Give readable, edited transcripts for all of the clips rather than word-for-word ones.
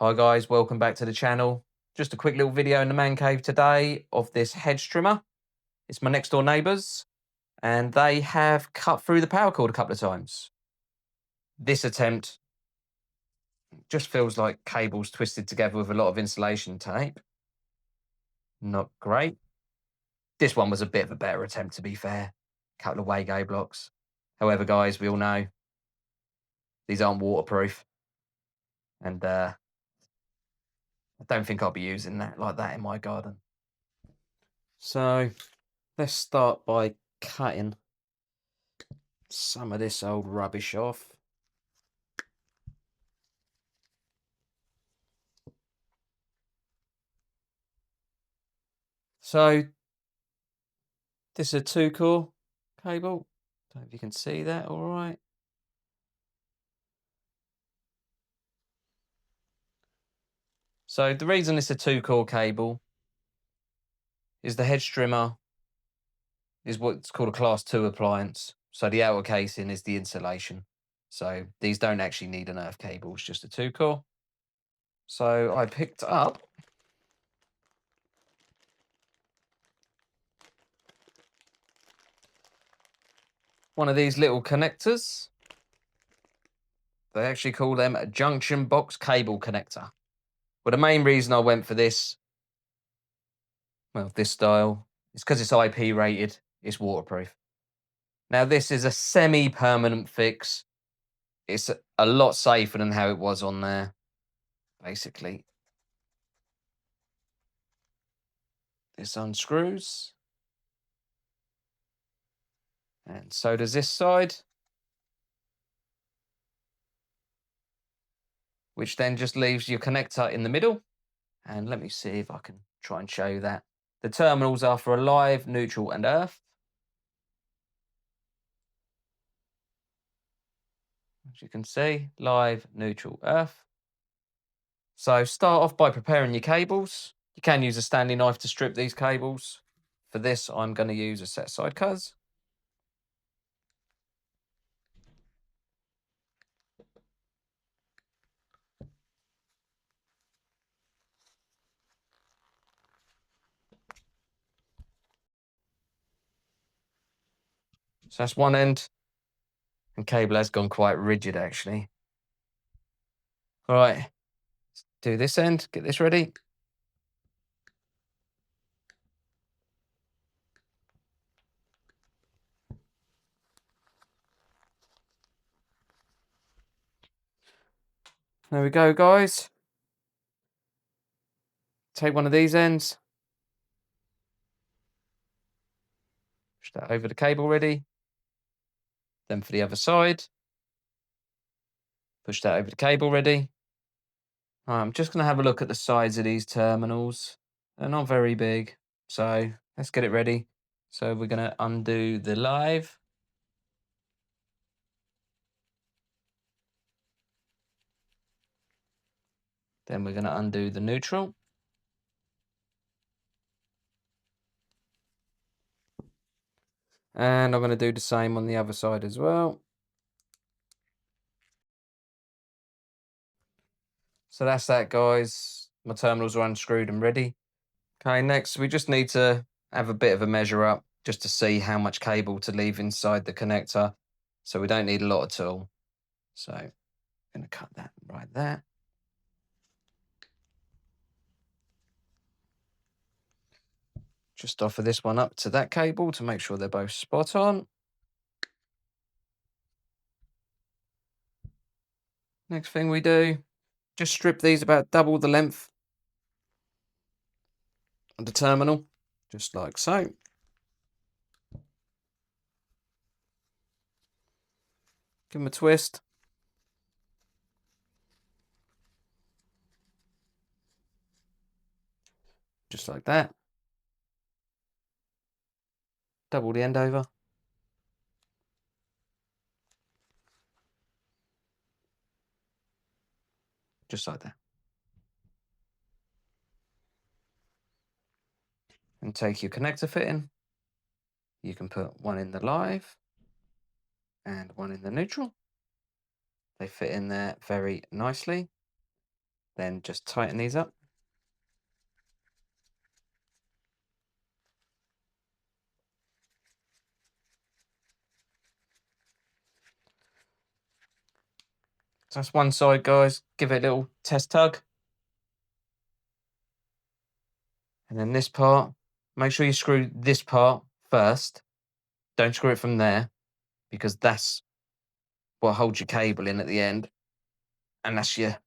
Hi guys, welcome back to the channel. Just a quick little video in the man cave today of this hedge trimmer. It's my next door neighbours and they have cut through the power cord a couple of times. This attempt just feels like cables twisted together with a lot of insulation tape. Not great. This one was a bit of a better attempt, to be fair. Couple of Wago blocks. However, guys, we all know these aren't waterproof. And I don't think I'll be using that like that in my garden. So let's start by cutting some of this old rubbish off. So this is a 2-core cable. Don't know if you can see that all right. So the reason it's a 2-core cable is the hedge trimmer is what's called a class 2 appliance. So the outer casing is the insulation. So these don't actually need an earth cable, it's just a 2-core. So I picked up one of these little connectors. They actually call them a junction box cable connector. But the main reason I went for this, well, this style, is because it's IP rated, it's waterproof. Now this is a semi-permanent fix. It's a lot safer than how it was on there, basically. This unscrews. And so does this side. Which then just leaves your connector in the middle. And let me see if I can try and show you that. The terminals are for a live, neutral, and earth. As you can see, live, neutral, earth. So start off by preparing your cables. You can use a Stanley knife to strip these cables. For this, I'm going to use a set of side cutters. So that's one end. And cable has gone quite rigid, actually. All right, let's do this end, get this ready. There we go, guys. Take one of these ends. Push that over the cable ready. Then for the other side. Push that over the cable ready. I'm just going to have a look at the sides of these terminals. They're not very big, so let's get it ready. So we're going to undo the live. Then we're going to undo the neutral. And I'm going to do the same on the other side as well. So that's that, guys. My terminals are unscrewed and ready. Okay, next we just need to have a bit of a measure up just to see how much cable to leave inside the connector. So we don't need a lot at all. So I'm going to cut that right there. Just offer this one up to that cable to make sure they're both spot on. Next thing we do, just strip these about double the length of the terminal, just like so. Give them a twist. Just like that. Double the end over. Just like that. And take your connector fitting. You can put one in the live and one in the neutral. They fit in there very nicely. Then just tighten these up. So that's one side, guys. Give it a little test tug. And then this part, make sure you screw this part first. Don't screw it from there, because that's what holds your cable in at the end. And that's your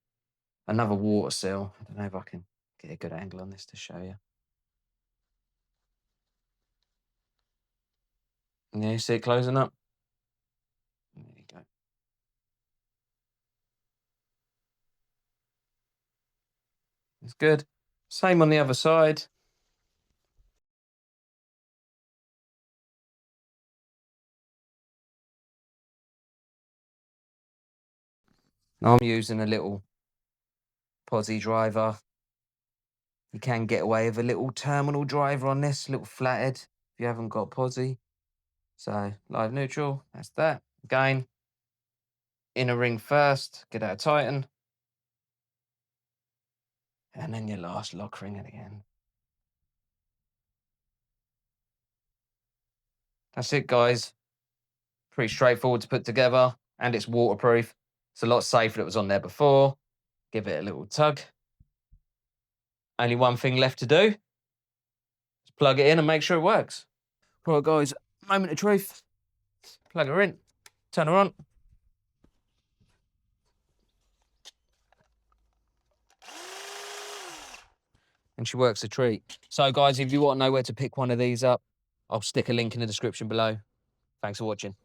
another water seal. I don't know if I can get a good angle on this to show you. Yeah, you see it closing up? There you go. It's good. Same on the other side. Now I'm using a little posi driver. You can get away with a little terminal driver on this, little flathead, if you haven't got posi. So live neutral, that's that. Again, inner ring first, get out tighten. And then your last lock ring at the end. That's it, guys. Pretty straightforward to put together, and it's waterproof. It's a lot safer than it was on there before. Give it a little tug. Only one thing left to do. Just plug it in and make sure it works. Right, guys, moment of truth. Plug her in, turn her on. And she works a treat. So, guys, if you want to know where to pick one of these up, I'll stick a link in the description below. Thanks for watching.